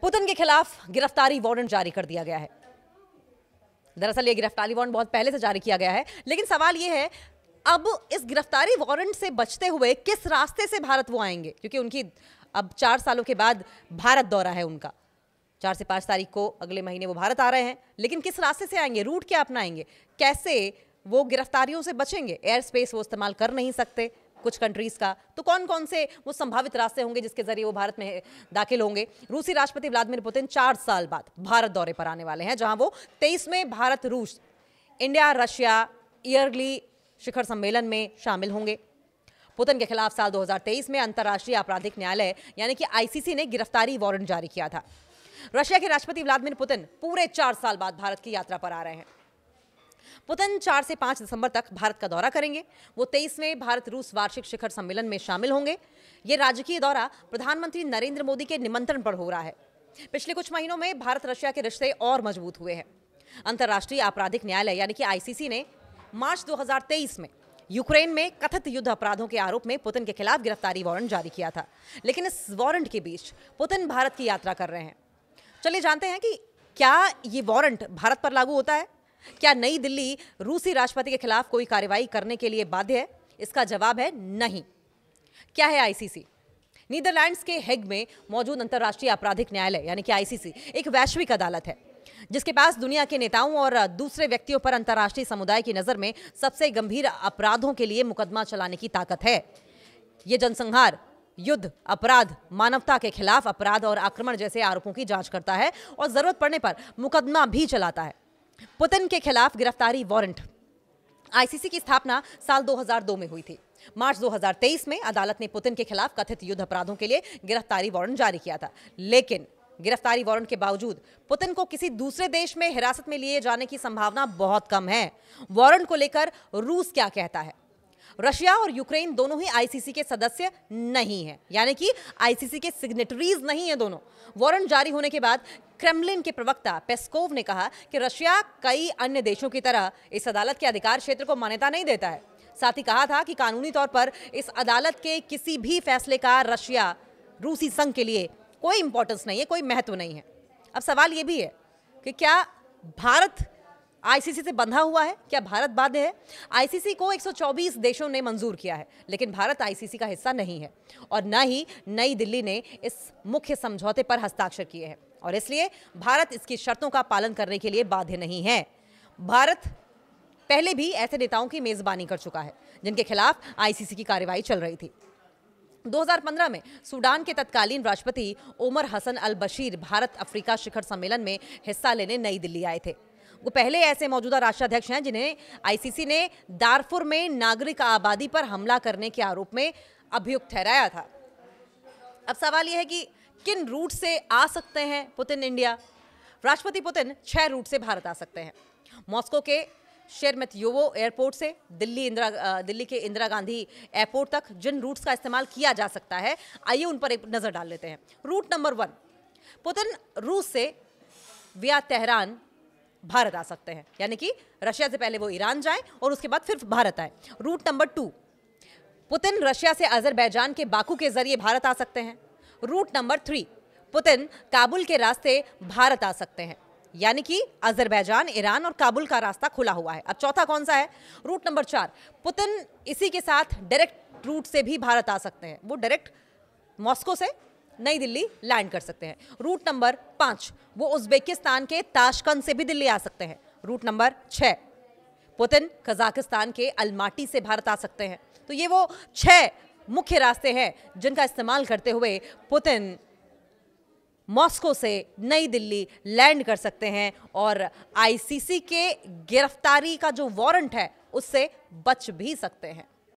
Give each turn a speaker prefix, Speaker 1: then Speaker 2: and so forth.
Speaker 1: Putin के खिलाफ गिरफ्तारी वारंट जारी कर दिया गया है। दरअसल ये गिरफ्तारी वारंट बहुत पहले से जारी किया गया है, लेकिन सवाल ये है अब इस गिरफ्तारी वारंट से बचते हुए किस रास्ते से भारत वो आएंगे, क्योंकि उनकी अब 4 सालों के बाद भारत दौरा है उनका। 4 से 5 तारीख को अगले महीने वो भारत आ रहे हैं, लेकिन किस रास्ते से आएंगे, रूट क्या अपनाएंगे, कैसे वो गिरफ्तारियों से बचेंगे। एयर स्पेस वो इस्तेमाल कर नहीं सकते कुछ कंट्रीज का, तो कौन कौन से वो संभावित रास्ते होंगे जिसके जरिए वो भारत में दाखिल होंगे। रूसी राष्ट्रपति व्लादिमीर पुतिन 4 साल बाद भारत दौरे पर आने वाले हैं, जहां वो 23 में भारत रूस इंडिया रशिया ईयरली शिखर सम्मेलन में शामिल होंगे। पुतिन के खिलाफ साल 2023 में अंतर्राष्ट्रीय आपराधिक न्यायालय यानी कि आईसीसी ने गिरफ्तारी वारंट जारी किया था। रशिया के राष्ट्रपति व्लादिमीर पुतिन पूरे 4 साल बाद भारत की यात्रा पर आ रहे हैं। पुतिन 4 से 5 दिसंबर तक भारत का दौरा करेंगे। वो 23वें भारत रूस वार्षिक शिखर सम्मेलन में शामिल होंगे। ये राजकीय दौरा प्रधानमंत्री नरेंद्र मोदी के निमंत्रण पर हो रहा है। पिछले कुछ महीनों में भारत रशिया के रिश्ते और मजबूत हुए हैं। अंतर्राष्ट्रीय आपराधिक न्यायालय यानी कि आईसीसी ने मार्च 2023 में यूक्रेन में कथित युद्ध अपराधों के आरोप में पुतिन के खिलाफ गिरफ्तारी वारंट जारी किया था, लेकिन इस वारंट के बीच पुतिन भारत की यात्रा कर रहे हैं। चलिए जानते हैं कि क्या ये वारंट भारत पर लागू होता है, क्या नई दिल्ली रूसी राष्ट्रपति के खिलाफ कोई कार्रवाई करने के लिए बाध्य है। इसका जवाब है नहीं। क्या है आईसीसी? नीदरलैंड्स के हेग में मौजूद अंतर्राष्ट्रीय आपराधिक न्यायालय यानी कि आईसीसी एक वैश्विक अदालत है जिसके पास दुनिया के नेताओं और दूसरे व्यक्तियों पर अंतर्राष्ट्रीय समुदाय की नजर में सबसे गंभीर अपराधों के लिए मुकदमा चलाने की ताकत है। ये जनसंहार, युद्ध, अपराध, मानवता के खिलाफ अपराध और आक्रमण जैसे आरोपों की जांच करता है और जरूरत पड़ने पर मुकदमा भी चलाता है। पुतिन के खिलाफ गिरफ्तारी वारंट। आईसीसी की स्थापना साल 2002 में हुई थी। मार्च 2023 में अदालत ने पुतिन के खिलाफ कथित युद्ध अपराधों के लिए गिरफ्तारी वारंट जारी किया था, लेकिन गिरफ्तारी वारंट के बावजूद पुतिन को किसी दूसरे देश में हिरासत में लिए जाने की संभावना बहुत कम है। वारंट को लेकर रूस क्या कहता है? रशिया और यूक्रेन दोनों ही आईसीसी के सदस्य नहीं है, यानी कि आईसीसी के सिग्नेटरीज नहीं है दोनों। वारंट जारी होने के बाद क्रेमलिन के प्रवक्ता पेस्कोव ने कहा कि रशिया कई अन्य देशों की तरह इस अदालत के अधिकार क्षेत्र को मान्यता नहीं देता है। साथ ही कहा था कि कानूनी तौर पर इस अदालत के किसी भी फैसले का रशिया रूसी संघ के लिए कोई इंपॉर्टेंस नहीं है, कोई महत्व नहीं है। अब सवाल यह भी है कि क्या भारत आईसीसी से बंधा हुआ है, क्या भारत बाध्य है? आईसीसी को 124 देशों ने मंजूर किया है, लेकिन भारत आईसीसी का हिस्सा नहीं है और न ही नई दिल्ली ने इस मुख्य समझौते पर हस्ताक्षर किए हैं और इसलिए भारत इसकी शर्तों का पालन करने के लिए बाध्य नहीं है। भारत पहले भी ऐसे नेताओं की मेजबानी कर चुका है जिनके खिलाफ आईसीसी की कार्रवाई चल रही थी। 2015 में सूडान के तत्कालीन राष्ट्रपति ओमर हसन अल बशीर भारत अफ्रीका शिखर सम्मेलन में हिस्सा लेने नई दिल्ली आए थे। वो पहले ऐसे मौजूदा राष्ट्राध्यक्ष हैं जिन्हें आईसीसी ने दारफुर में नागरिक आबादी पर हमला करने के आरोप में अभियुक्त ठहराया था। अब सवाल यह है कि किन रूट से आ सकते हैं पुतिन इंडिया? राष्ट्रपति पुतिन 6 रूट से भारत आ सकते हैं। मॉस्को के शेरमेतयोवो एयरपोर्ट से दिल्ली के इंदिरा गांधी एयरपोर्ट तक जिन रूट्स का इस्तेमाल किया जा सकता है, आइए उन पर एक नजर डाल लेते हैं। रूट नंबर 1, पुतिन रूस से विया तेहरान भारत आ सकते हैं, यानी कि रशिया से पहले वो ईरान जाएं और उसके बाद फिर भारत आए। रूट नंबर 2, पुतिन रशिया से अजरबैजान के बाकू के जरिए भारत आ सकते हैं। रूट नंबर 3, पुतिन काबुल के रास्ते भारत आ सकते हैं, यानी कि अजरबैजान, ईरान और काबुल का रास्ता खुला हुआ है। अब चौथा कौन सा है? रूट नंबर 4, पुतिन इसी के साथ डायरेक्ट रूट से भी भारत आ सकते हैं। वो डायरेक्ट मॉस्को से नई दिल्ली लैंड कर सकते हैं। रूट नंबर 5, वो उज्बेकिस्तान के ताशकंद से भी दिल्ली आ सकते हैं। रूट नंबर 6, पुतिन कजाकिस्तान के अलमाटी से भारत आ सकते हैं। तो ये वो 6 मुख्य रास्ते हैं जिनका इस्तेमाल करते हुए पुतिन मॉस्को से नई दिल्ली लैंड कर सकते हैं और आईसीसी के गिरफ्तारी का जो वारंट है उससे बच भी सकते हैं।